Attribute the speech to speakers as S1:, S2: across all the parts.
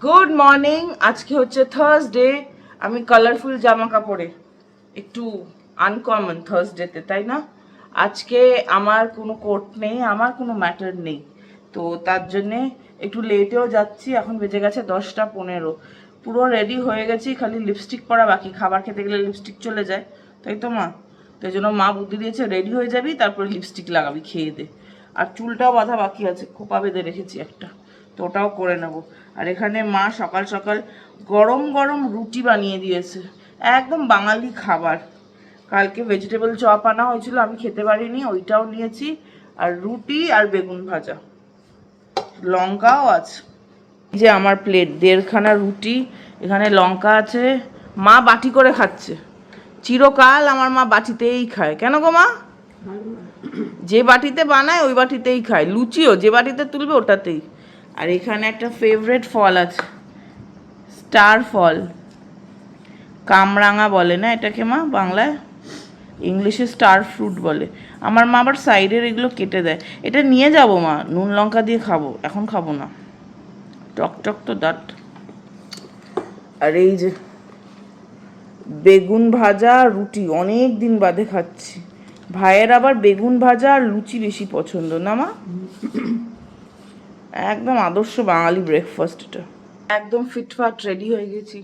S1: Good morning. আজকে হচ্ছে Thursday. আমি কালারফুল জামা কাপড়ে একটু আনকমন থার্সডেতে, তাই না? আজকে আমার কোনো কোট নেই, আমার কোনো ম্যাটার নেই, তো তার জন্যে একটু লেটেও যাচ্ছি। এখন বেজে গেছে 10:15। পুরো রেডি হয়ে গেছি, খালি লিপস্টিক পরা বাকি। খাবার খেতে গেলে লিপস্টিক চলে যায়, তাই তো মা? তো এই জন্য মা বুদ্ধি দিয়েছে, রেডি হয়ে যাবি তারপরে লিপস্টিক লাগাবি খেয়ে দে। আর চুলটাও বাঁধা বাকি আছে, খোপা বেঁধে রেখেছি একটা, তো ওটাও করে নেব। আর এখানে মা সকাল সকাল গরম গরম রুটি বানিয়ে দিয়েছে, একদম বাঙালি খাবার। কালকে ভেজিটেবল চপ আনা হয়েছিল, আমি খেতে পারিনি, ওইটাও নিয়েছি। আর রুটি আর বেগুন ভাজা, লঙ্কাও আছে। এই যে আমার প্লেট, 1.5খানা রুটি, এখানে লঙ্কা আছে। মা বাটি করে খাচ্ছে, চিরকাল আমার মা বাটিতেই খায়। কেন গো মা? যে বাটিতে বানায় ওই বাটিতেই খায়, লুচিও যে বাটিতে তুলবে ওটাতেই। আর এখানে একটা ফেভারিট ফল আছে, স্টার ফল, কামরাঙা বলে না এটাকে মা বাংলায়, ইংলিশে স্টার ফ্রুট বলে। আমার মা আবার সাইডের এগুলো কেটে দেয়। এটা নিয়ে যাব মা, নুন লঙ্কা দিয়ে খাবো, এখন খাবো না, টক টক তো দাঁত। আর এই যে বেগুন ভাজা রুটি, অনেক দিন বাদে খাচ্ছি। ভাইয়ের আবার বেগুন ভাজা আর লুচি বেশি পছন্দ না মা? একদম আদর্শ বাঙালি ব্রেকফাস্ট এটা। একদম ফিটফাট রেডি হয়ে গেছি।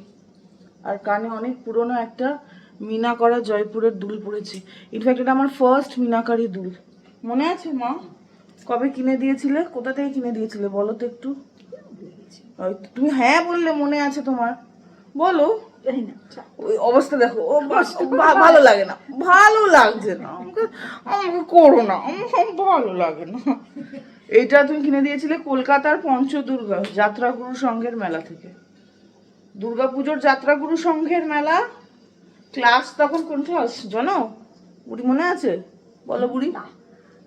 S1: আর কানে অনেক পুরনো একটা মিনা করা জয়পুরের দুল পরেছি। ইনফ্যাক্ট এটা আমার ফার্স্ট মিনাকারি দুল। মনে আছে মা কবে কিনে দিয়েছিলে? কোথা থেকে কিনে দিয়েছিলে বলো তো একটু। তুমি হ্যাঁ বললে মনে আছে তোমার, বলো। ওই অবস্থা দেখো, ও ভালো লাগে না, ভালো লাগছে না আমাকে, আমাকে করো না, আমার ভালো লাগে না। এইটা তুমি কিনে দিয়েছিলে কলকাতার পঞ্চদুর্গা যাত্রাগুরু সংঘের মেলা থেকে। দুর্গাপুজোর যাত্রাগুরু সংঘের মেলা, ক্লাস তখন কোন ক্লাস জানো বুড়ি, মনে আছে? বলো বুড়ি।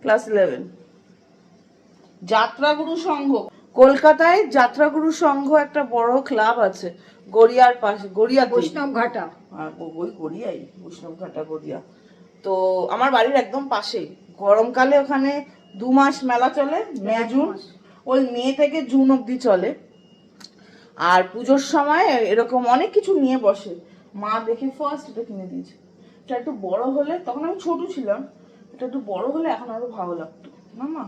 S1: ক্লাস 11। যাত্রাগুরু সংঘ, কলকাতায় যাত্রাগুরু সংঘ একটা বড় ক্লাব আছে গড়িয়ার পাশে, গড়িয়া বৈষ্ণব ঘাটা। হ্যাঁ ওই গড়িয়াই, বৈষ্ণব ঘাটা গড়িয়া। তো আমার বাড়ির একদম পাশেই। গরমকালে ওখানে 2 মাস মেলা চলে, মে জুন, ওই মে থেকে জুন অবধি চলে। আর পুজোর সময় এরকম অনেক কিছু নিয়ে বসে। মা দেখে ফার্স্ট এটা কিনে দিয়েছে। এটা একটু বড় হলে, তখন আমি ছোট ছিলাম, এটা একটু বড় হলে এখন আরো ভালো লাগতো না মা?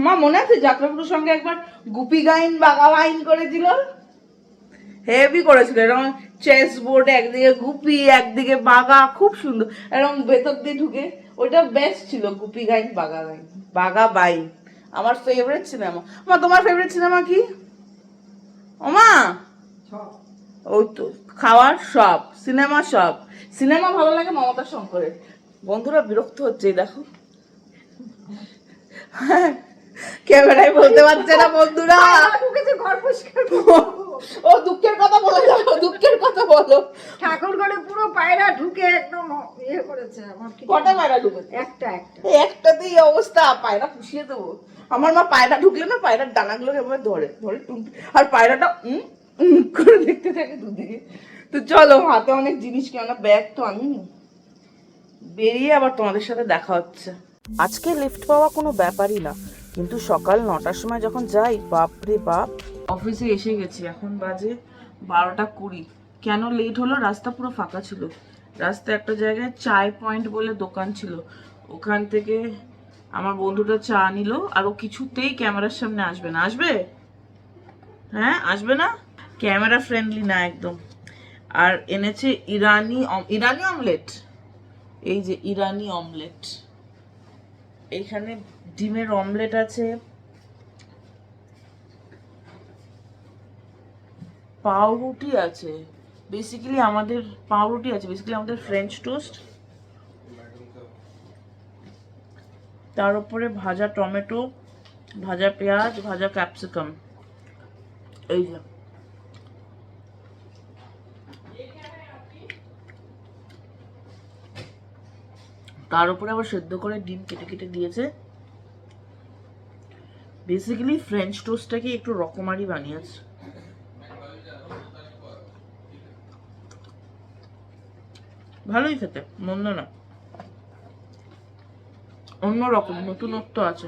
S1: মা মনে আছে যাত্রাগুলোর সঙ্গে একবার গুপি গাইন বাঘা বাইন করেছিল? হেভি করেছিল, এরকম চেস বোর্ডে একদিকে গুপি একদিকে বাঘা, খুব সুন্দর, এরকম ভেতর দিয়ে ঢুকে। ওইটা বেস্ট ছিল, গুপি গাইন বাঘা গাইন, বাঘা বাইন। আমার ফেভারিট সিনেমা। মা তোমার ফেভারিট সিনেমা কি? ও মা ওই তো খাওয়ার সব সিনেমা, সব সিনেমা ভালো লাগে মমতা শঙ্করের। বন্ধুরা বিরক্ত হচ্ছে, দেখো ক্যামেরায় বলতে পারছে না বন্ধুরা। ও দুঃখের কথা বলে যাবো, দুঃখের কথা বলো।
S2: ঠাকুর ঘরে পুরো পায়রা ঢুকে একদম ইয়ে করেছে।
S1: কটা পায়রা ঢুকেছে?
S2: একটা
S1: একটাতেই অবস্থা, পায়রা পুষিয়ে দেবো। আমার মা পায়রা ঢুকলে না পায়রার ডানাগুলো এভাবে ধরে ধরে আর পায়রাটা করে দেখতে থাকে দুদিকে। তো চলো, হাতে অনেক জিনিস কেন, ব্যাগ তো আমি বেরিয়ে আবার তোমাদের সাথে দেখা হচ্ছে। আজকে লিফট পাওয়া কোনো ব্যাপারই না, কিন্তু সকাল 9টার সময় যখন যাই, বাপরে বাপ। অফিসে এসে গেছি, এখন বাজে 12:20। কেন লেট হলো? রাস্তা পুরো ফাঁকা ছিল। রাস্তায় একটা জায়গায় চায় পয়েন্ট বলে দোকান ছিল, ওখান থেকে আমার বন্ধুটা চা নিল। আর ও কিছুতেই ক্যামেরার সামনে আসবে না। আসবে? হ্যাঁ আসবে না, ক্যামেরা ফ্রেন্ডলি না একদম। আর এনেছে ইরানি অমলেট। এই যে ইরানি অমলেট, এইখানে ডিমের অমলেট আছে, পাউরুটি আছে, বেসিক্যালি আমাদের পাউরুটি আছে, বেসিক্যালি আমাদের ফ্রেঞ্চ টোস্ট, তার উপরে ভাজা টমেটো, ভাজা পেঁয়াজ, ভাজা ক্যাপসিকাম। এই যে তার উপরে আবার সেদ্ধ করে ডিম কেটে কেটে দিয়েছে। বেসিক্যালি ফ্রেঞ্চ টোস্টটাকে একটু রকমারি বানিয়েছে। ভালোই খেতে, মন্দ না, অন্যরকম নতুনত্ব আছে।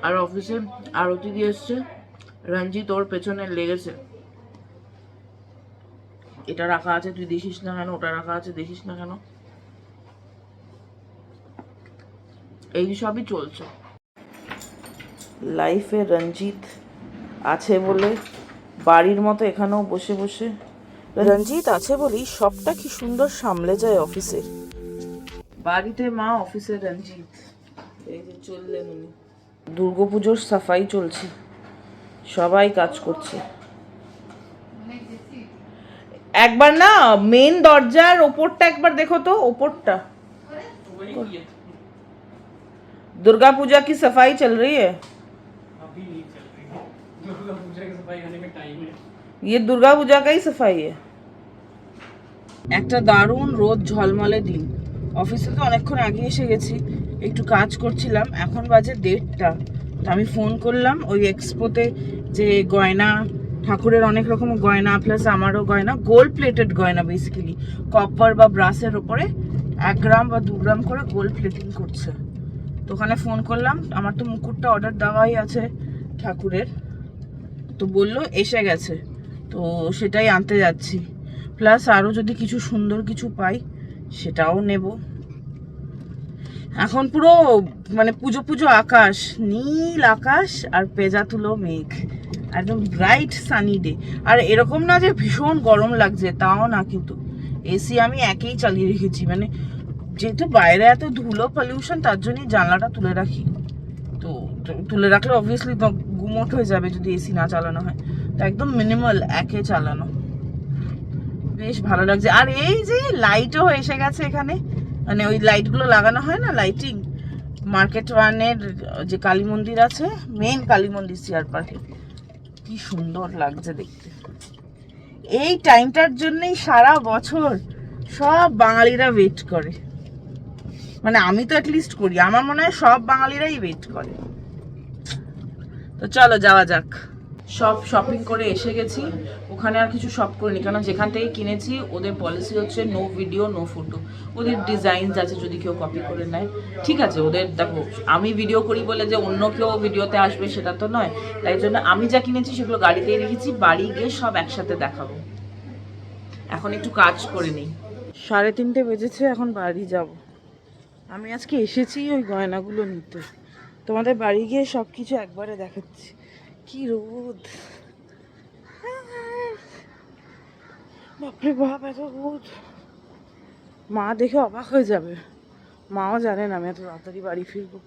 S1: আর অফিসে আরতি দিয়ে এসছে, রঞ্জিত ওর পেছনে লেগেছে, এটা রাখা আছে তুই দেখিস না কেন, ওটা রাখা আছে দেখিস না কেন, এই সবই চলছে লাইফে। রঞ্জিত আছে বলে বাড়ির মতো এখানেও বসে বসে, রঞ্জিত আছে বলেই সবটা কি সুন্দর সামলে যায় অফিসের। বাড়িতে মা, অফিসে রঞ্জিত। এই যে চললেন উনি। দুর্গাপুজোর সাফাই চলছে, সবাই কাজ করছে। একবার না মেন দরজার ওপরটা একবার দেখো তো, ওপরটা। दुर्गा पूजा की सफाई चल रही है?
S3: अभी नहीं चल रही है, दुर्गा पूजा की सफाई आने में टाइम है।
S1: ये दुर्गा पूजा का ही सफाई है। একটা দারুণ রোদ ঝলমলে দিন। অফিসে তো অনেকক্ষণ আগে এসে গেছি, একটু কাজ করছিলাম, এখন বাজে 1:30টা। তো আমি ফোন করলাম ওই এক্সপোতে, যে গয়না, ঠাকুরের অনেক রকম গয়না প্লাস আমারও গয়না, গোল্ড প্লেটেড গয়না, বেসিক্যালি কপার বা ব্রাসের ওপরে 1 গ্রাম বা 2 গ্রাম করে গোল্ড প্লেটিং করছে। তো ওখানে ফোন করলাম, আমার তো মুকুটটা অর্ডার দেওয়াই আছে ঠাকুরের, তো বললো এসে গেছে, তো সেটাই আনতে যাচ্ছি। প্লাস আরও যদি কিছু সুন্দর কিছু পাই সেটাও নেব। এখন পুরো মানে পুজো পুজো আকাশ, নীল আকাশ আর পেজা তুলো মেঘ, একদম ব্রাইট সানি ডে। আর এরকম না যে ভীষণ গরম লাগছে, তাও না, কিন্তু এসি আমি একেই চালিয়ে রেখেছি, মানে যেহেতু বাইরে এত ধুলো পলিউশন, তার জন্যই জানলাটা তুলে রাখি। তো তুলে রাখলে অবভিয়াসলি তো গুমোট হয়ে যাবে যদি এসি না চালানো হয়, তো একদম মিনিমাল একে চালানো, বেশ ভালো লাগছে। আর এই যে লাইটও এসে গেছে এখানে, মানে ওই লাইটগুলো লাগানো হয় না, লাইটিং, মার্কেট ওয়ানের যে কালী মন্দির আছে, মেন কালী মন্দির সিআর পার্কে, কি সুন্দর লাগছে দেখতে। এই টাইমটার জন্যই সারা বছর সব বাঙালিরা ওয়েট করে, মানে আমি তো অ্যাটলিস্ট করি, আমার মনে হয় সব বাঙালিরাই ওয়েট করে। তো চলো যাওয়া যাক। সব শপিং করে এসে গেছি, ওখানে আর কিছু শপ করিনি, কারণ যেখান থেকে কিনেছি ওদের পলিসি হচ্ছে নো ভিডিও নো ফটো। ওদের ডিজাইনস আছে, যদি কেউ কপি করে নেয় ঠিক আছে, ওদের দেখো আমি ভিডিও করি বলে যে অন্য কেউ ভিডিওতে আসবে সেটা তো নয়, তাই জন্য আমি যা কিনেছি সেগুলো গাড়িতেই রেখেছি, বাড়ি গিয়ে সব একসাথে দেখাবো। এখন একটু কাজ করে নিই। 3:30 বেজেছে, এখন বাড়ি যাব। আমি আজকে এসেছি ওই গয়নাগুলো নিতে, তোমাদের বাড়ি গিয়ে সব কিছু একবারে দেখাচ্ছি। কি রোদ, বাপরে বাপ, এত রোদ। মা দেখে অবাক হয়ে যাবে, মাও জানে না আমি এত তাড়াতাড়ি বাড়ি ফিরবো।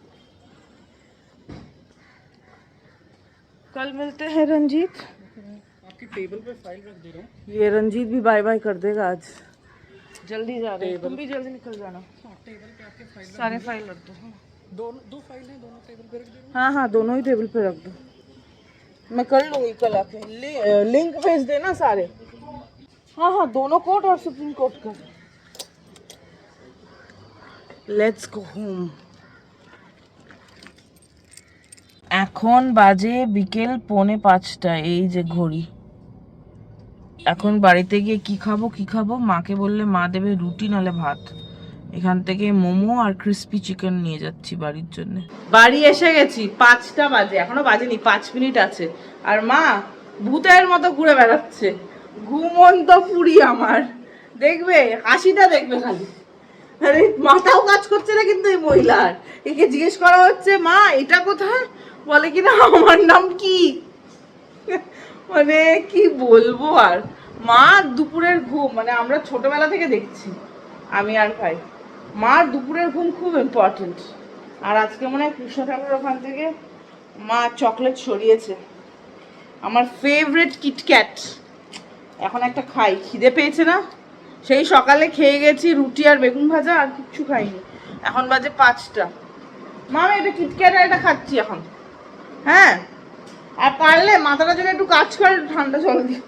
S1: कल मिलते हैं रंजीत।
S3: आपकी टेबल पे फाइल रख दे रहा हूँ।
S1: ये रंजीत भी बाय बाय कर देगा आज, जल्दी जा रहे हैं, तुम भी जल्दी निकल जाना।
S3: टेबल पे आपके फाइल
S1: सारे फाइल रख दो।
S3: दो फाइल है, दोनों टेबल पे रख दे रहा
S1: हाँ हाँ, दोनों ही टेबल पे रख दो, मैं कर लूँगी कल आके। लिंक भेज देना सारे। हाँ हाँ, दोनों कोट और सुप्रीम कोर्ट का। Let's go home. এখন বাজে বিকেল 4:45, এই যে ঘড়ি। এখন বাড়িতে গিয়ে কি খাবো, মাকে বললে মা দেবে রুটি নালে ভাত। এখান থেকে মোমো আর ক্রিস্পি চিকেন নিয়ে যাচ্ছি বাড়ির জন্য। বাড়ি এসে গেছি, 5টা বাজে, এখনো বাজেনি, 5 মিনিট আছে। আর মা ভূতের মতো ঘুরে বেড়াচ্ছে, ঘুমন্ত পুরি আমার, দেখবে হাসিটা দেখবে খালি। আরে মাথাও কাজ করছে না কিন্তু এই মহিলার। একে জিজ্ঞেস করা হচ্ছে মা এটা কোথায়, বলে কিনা আমার নাম কি, মানে কি বলবো। আর মা দুপুরের ঘুম, মানে আমরা ছোটবেলা থেকে দেখছি আমি আর ভাই, মার দুপুরের ঘুম খুব ইম্পর্টেন্ট। আর আজকে মনে হয় কৃষ্ণ ঠাকুরের ওখান থেকে মা চকলেট সরিয়েছে, আমার ফেভারিট কিটক্যাট। এখন একটা খাই, খিদে পেয়েছে না, সেই সকালে খেয়ে গেছি রুটি আর বেগুন ভাজা, আর কিচ্ছু খাইনি। এখন বাজে 5টা। মা আমি এটা কিটক্যাট আর এটা খাচ্ছি এখন। হ্যাঁ, আর পারলে মাথাটা যদি একটু কাজ করে ঠান্ডা জল দিয়ে,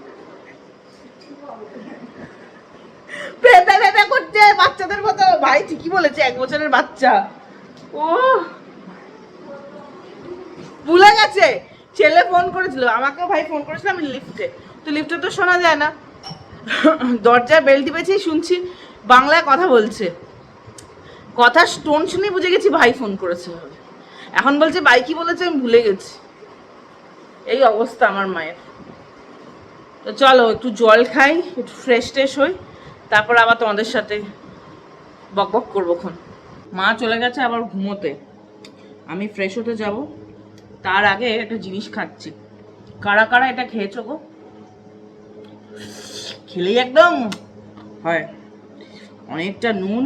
S1: পেঁপে পেঁপে করছে বাচ্চাদের মতো। ভাই ঠিকই বলেছে, 1 বছরের বাচ্চা। ও ভুলে গেছে, ছেলে ফোন করেছিল আমাকে, ভাই ফোন করেছিল, আমি লিফটে, তো লিফটে তো শোনা যায় না, দরজার বেল টিপেছি, শুনছি বাংলায় কথা বলছে, কথা টোন শুনে বুঝে গেছি ভাই ফোন করেছে। এখন বলছে বাই কি বলেছে আমি ভুলে গেছি। এই অবস্থা আমার মায়ের। তো চলো একটু জল খাই, একটু ফ্রেশ ট্রেশ হই, তারপর আবার তোমাদের সাথে বক বক করবো খন। মা চলে গেছে আবার ঘুমোতে, আমি ফ্রেশ হতে যাব। তার আগে একটা জিনিস খাচ্ছি। কারা কারা এটা খেয়েছো গো? খেলেই একদম হয়। অনেকটা নুন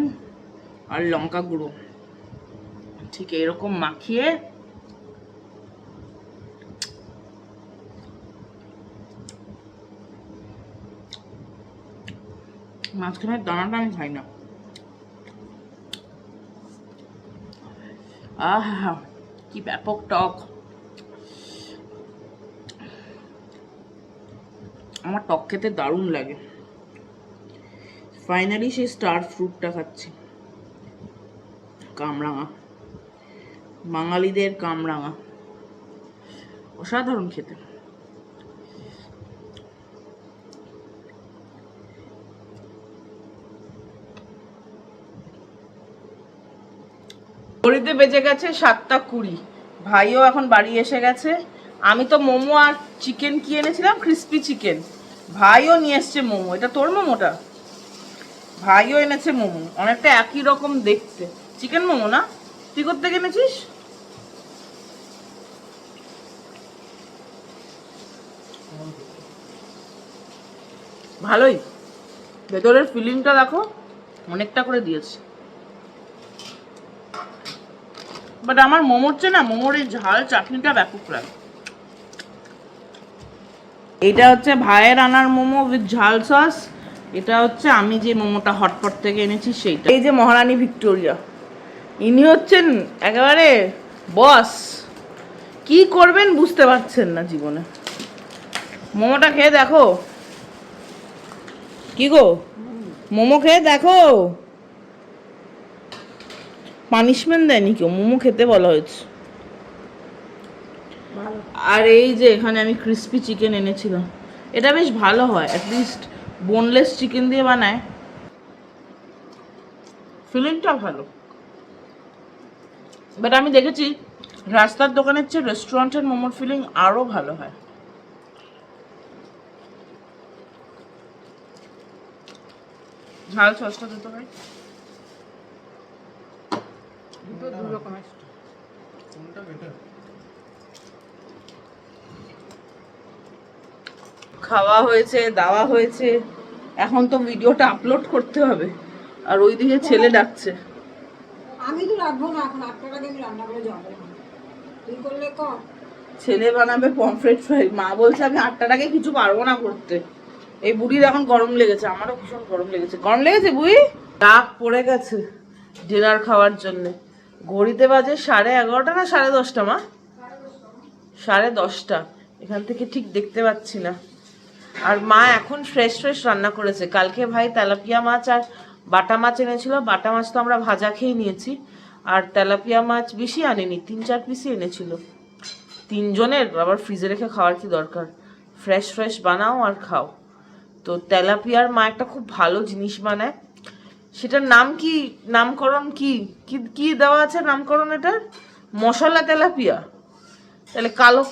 S1: আর লঙ্কা গুঁড়ো ঠিক এরকম মাখিয়ে মাঝখানের দানাটা আমি খাই না। আহা কি ব্যাপক টক। আমার টক খেতে দারুণ লাগে। ফাইনালি সেই স্টার ফ্রুটটা খাচ্ছি, কামরাঙা, বাঙালিদের কামরাঙা, অসাধারণ খেতে। ঘড়িতে বেজে গেছে 7:20। ভাইও এখন বাড়ি এসে গেছে। আমি তো মোমো আর চিকেন কি এনেছিলাম, ক্রিস্পি চিকেন। ভাইও নিয়ে এসছে মোমো। এটা তোর মোমোটা? ভাইও এনেছে মোমো, অনেকটা একই রকম দেখতে। চিকেন মোমো না? তুই কোত্থেকে এনেছিস? ভালোই, ভেতরের ফিলিংটা দেখো, অনেকটা করে দিয়েছে। বাট আমার মোমোর চেয়ে না মোমোর এই ঝাল চাটনিটা ব্যাপক লাগে। এটা হচ্ছে ভাইয়ের আনার মোমো উইথ ঝাল সস। এটা হচ্ছে আমি যে মোমোটা হটপট থেকে এনেছি সেইটা। এই যে মহারানী ভিক্টোরিয়া, ইনি হচ্ছেন একেবারে বস। কি করবেন বুঝতে পারছেন না জীবনে। মোমোটা খেয়ে দেখো। কি গো, মোমো খেয়ে দেখো। পানিশমেন্ট দেয়নি কেউ, মোমো খেতে বলা হয়েছে। আর এই যে এখানে আমি ক্রিস্পি চিকেন এনেছিলাম, এটা বেশ ভালো হয়, অ্যাটলিস্ট বোনলেস চিকেন দিয়ে বানায়, ফিলিংটা ভালো। বাট আমি দেখেছি রাস্তার দোকানের চেয়ে রেস্টুরেন্টের মোমোর ফিলিং আরো ভালো হয়। ঝাল সসটা দিতে হয়।
S2: দুটো দু রকমের।
S3: কোনটা বেটার?
S1: খাওয়া হয়েছে, দাওয়া হয়েছে, এখন তো ভিডিওটা আপলোড করতে হবে। আর ওইদিকে ছেলে ডাকছে।
S2: আমি তো রাখবো না, এখন 8টার আগে আমি রান্না করে যাবো। তুই করলে কর।
S1: ছেলে বানাবে পমফ্রেট ফ্রাই। মা বলছে আমি 8টার আগে কিছু পারবো না করতে। এই বুড়ির এখন গরম লেগেছে, আমারও ভীষণ গরম লেগেছে। গরম লেগেছে বুড়ি, ডাক পড়ে গেছে ডিনার খাওয়ার জন্য। ঘড়িতে বাজে 11:30 না 10:30 মা? 10:30। এখান থেকে ঠিক দেখতে পাচ্ছি না। আর মা এখন ফ্রেশ ফ্রেশ রান্না করেছে। কালকে ভাই তেলাপিয়া মাছ আর বাটা মাছ এনেছিল। বাটা মাছ তো আমরা ভাজা খেয়ে নিয়েছি, আর তেলাপিয়া মাছ বেশি আনেনি, 3-4 পিসই এনেছিল। 3 জনের আবার ফ্রিজে রেখে খাওয়ার কি দরকার? ফ্রেশ ফ্রেশ বানাও আর খাও। তো তেলাপিয়ার মা একটা খুব ভালো জিনিস বানায়, সেটার নাম কি, নামকরণ কি কি কি দেওয়া আছে নামকরণ এটার? মশলা তেলাপিয়া। তাহলে কালো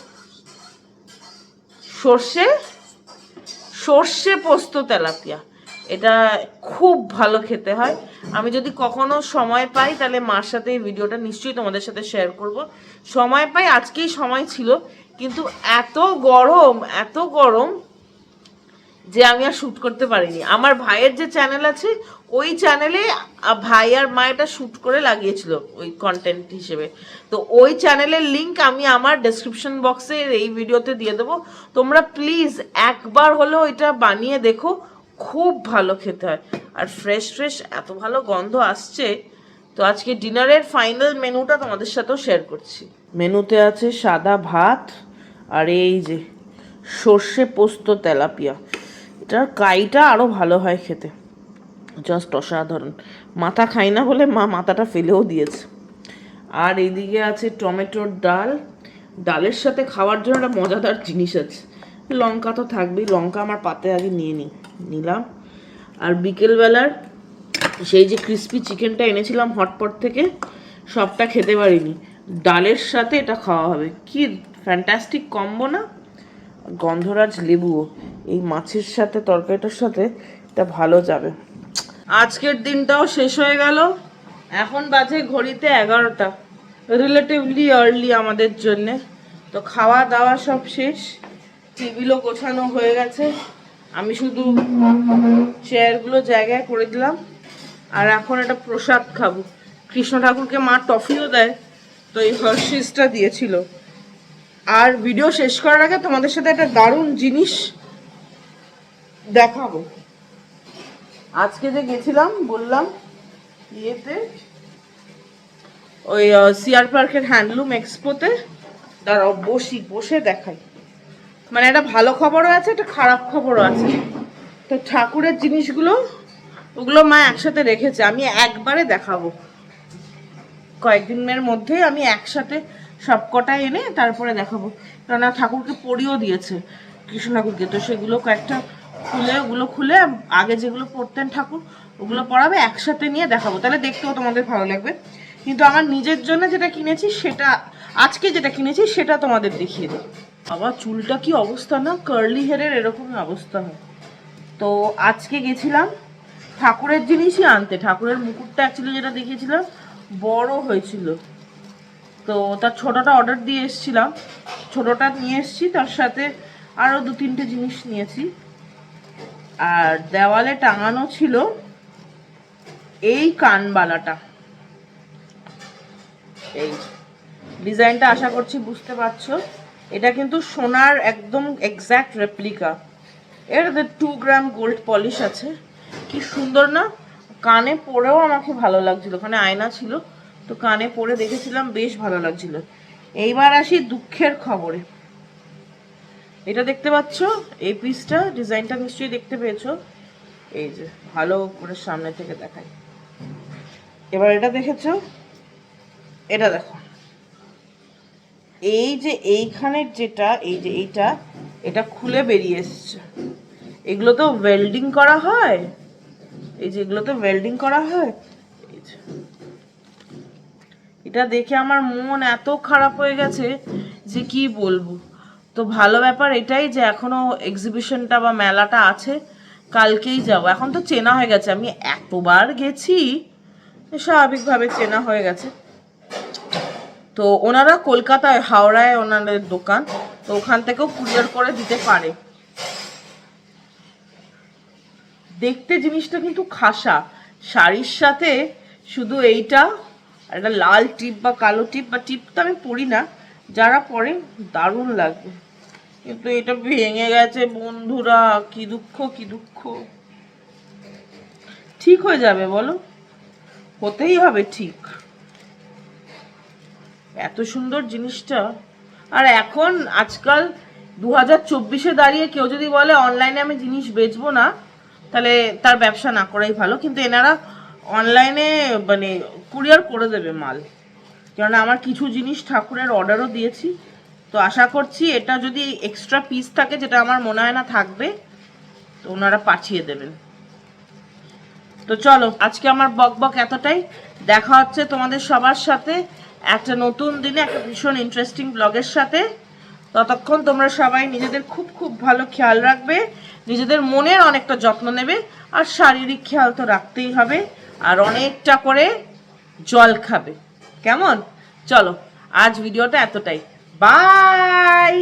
S1: সর্ষে পোস্ত তেলাপিয়া, এটা খুব ভালো খেতে হয়। আমি যদি কখনো সময় পাই তাহলে মার সাথে এই ভিডিওটা নিশ্চয়ই তোমাদের সাথে শেয়ার করব। সময় পাই, আজকেই সময় ছিল, কিন্তু এত গরম যে আমি আর শ্যুট করতে পারিনি। আমার ভাইয়ের যে চ্যানেল আছে ওই চ্যানেলে ভাই আর মা এটা শ্যুট করে লাগিয়েছিল ওই কন্টেন্ট হিসেবে। তো ওই চ্যানেলের লিংক আমি আমার ডেসক্রিপশন বক্সে এই ভিডিওতে দিয়ে দেবো। তোমরা প্লিজ একবার হলেও এটা বানিয়ে দেখো, খুব ভালো খেতে হয়। আর ফ্রেশ ফ্রেশ এত ভালো গন্ধ আসছে। তো আজকে ডিনারের ফাইনাল মেনুটা তোমাদের সাথেও শেয়ার করছি। মেনুতে আছে সাদা ভাত আর এই যে সর্ষে পোস্ত তেলাপিয়া। এটার কাইটা আরও ভালো হয় খেতে, জাস্ট অসাধারণ। মাথা খাই না বলে মা মাথাটা ফেলেও দিয়েছে। আর এইদিকে আছে টমেটোর ডাল। ডালের সাথে খাওয়ার জন্য একটা মজাদার জিনিস আছে, লঙ্কা তো থাকবেই। লঙ্কা আমার পাতে আগে নিলাম। আর বিকেলবেলার সেই যে ক্রিস্পি চিকেনটা এনেছিলাম হটপট থেকে, সবটা খেতে পারিনি। ডালের সাথে এটা খাওয়া হবে, কি ফ্যান্টাস্টিক কম্বো না। গন্ধরাজ লেবুও এই মাছের সাথে, তরকারিটার সাথে এটা ভালো যাবে। আজকের দিনটাও শেষ হয়ে গেল। এখন বাজে ঘড়িতে 11টা, রিলেটিভলি আর্লি আমাদের জন্যে। তো খাওয়া দাওয়া সব শেষ, টেবিলও গোছানো হয়ে গেছে। আমি শুধু চেয়ারগুলো জায়গায় করে দিলাম। আর এখন একটা প্রসাদ খাবো। কৃষ্ণ ঠাকুরকে মা টফিও দেয়, তো এই হার্শিসটা দিয়েছিল। আর ভিডিও শেষ করার আগে তোমাদের সাথে একটা দারুণ জিনিস দেখাবো। আজকে যে গেছিলাম বললাম ইয়েতে, ওই সিআর পার্কের হ্যান্ডলুম এক্সপোতে, দাঁড়াও বসে দেখাই। মানে একটা ভালো খবরও আছে, একটা খারাপ খবরও আছে। তো ঠাকুরের জিনিসগুলো ওগুলো মা একসাথে রেখেছে, আমি একবারে দেখাবো। কয়েকদিনের মধ্যে আমি একসাথে সব কটাই এনে তারপরে দেখাবো। কেননা ঠাকুরকে পরিয়েও দিয়েছে, কৃষ্ণ ঠাকুরকে। তো সেগুলো কয়েকটা ওগুলো খুলে আগে যেগুলো পড়তেন ঠাকুর ওগুলো পড়াবে, একসাথে নিয়ে দেখাবো, তাহলে দেখতেও তোমাদের ভালো লাগবে। কিন্তু আমার নিজের জন্য যেটা কিনেছি সেটা, আজকে যেটা কিনেছি সেটা তোমাদের দেখিয়ে দেবো। আবার চুলটা কি অবস্থা না, কার্লি হেয়ারের এরকমই অবস্থা হয়। তো আজকে গেছিলাম ঠাকুরের জিনিসই আনতে। ঠাকুরের মুকুটটা অ্যাকচুয়ালি যেটা দেখিয়েছিলাম বড় হয়েছিল, তো তার ছোটটা অর্ডার দিয়ে এসেছিলাম। ছোটটা নিয়ে এসেছি, তার সাথে আরও 2-3টে জিনিস নিয়েছি। আর দেওয়ালে টাঙানো ছিল এই কানবালাটা। এই ডিজাইনটা আশা করছি বুঝতে পারছো। এটা কিন্তু সোনার একদম এক্স্যাক্ট রেপ্লিকা। এর 2 গ্রাম গোল্ড পলিশ আছে। কি সুন্দর না, কানে পরেও আমাকে ভালো লাগছিল। ওখানে আয়না ছিল, তো কানে পরে দেখেছিলাম, বেশ ভালো লাগছিল। এইবার আসি দুঃখের খবরে। এটা দেখতে পাচ্ছ, এই পিসটা, ডিজাইনটা নিশ্চয়ই দেখতে পেয়েছো। এই যে ভালো করে সামনে থেকে দেখাই। এবার এটা দেখেছো, এটা দেখো। এই যে এইখানের যেটা, এই যে এটা খুলে বেরিয়ে এসছে। এগুলো তো ওয়েল্ডিং করা হয়, এই যে এগুলো তো ওয়েল্ডিং করা হয়। এই যে এটা দেখে আমার মন এত খারাপ হয়ে গেছে যে কি বলবো। তো ভালো ব্যাপার এটাই যে এখনো এক্সিবিশনটা বা মেলাটা আছে, কালকেই যাব। এখন তো চেনা হয়ে গেছে, আমি এতবার গেছি, স্বাভাবিকভাবে চেনা হয়ে গেছে। তো ওনারা কলকাতায়, হাওড়ায় ওনাদের দোকান, তো ওখান থেকেও কুরিয়ার করে দিতে পারে। দেখতে জিনিসটা কিন্তু খাসা, শাড়ির সাথে শুধু এইটা আর একটা লাল টিপ বা কালো টিপ, বা টিপ তো আমি পরি না, যারা পরে দারুণ লাগবে। কিন্তু এটা ভেঙে গেছে বন্ধুরা, কি দুঃখ কি দুঃখ। ঠিক হয়ে যাবে বলো, হতেই হবে ঠিক। এত সুন্দর জিনিসটা। আর এখন আজকাল 2024-এ দাঁড়িয়ে কেউ যদি বলে অনলাইনে আমি জিনিস বেচবো না, তাহলে তার ব্যবসা না করাই ভালো। কিন্তু এনারা অনলাইনে মানে কুরিয়ার করে দেবে মাল। কেননা আমার কিছু জিনিস ঠাকুরের অর্ডারও দিয়েছি, তো আশা করছি এটা যদি এক্সট্রা পিস থাকে, যেটা আমার মনে হয় না থাকবে, তো ওনারা পাঠিয়ে দেবেন। তো চলো আজকে আমার বক এতটাই। দেখা হচ্ছে তোমাদের সবার সাথে একটা নতুন দিনে, একটা ভীষণ ইন্টারেস্টিং ব্লগের সাথে। ততক্ষণ তোমরা সবাই নিজেদের খুব খুব ভালো খেয়াল রাখবে, নিজেদের মনের অনেকটা যত্ন নেবে, আর শারীরিক খেয়াল তো রাখতেই হবে, আর অনেকটা করে জল খাবে। কেমন? চলো আজ ভিডিওটা এতটাই, বাই।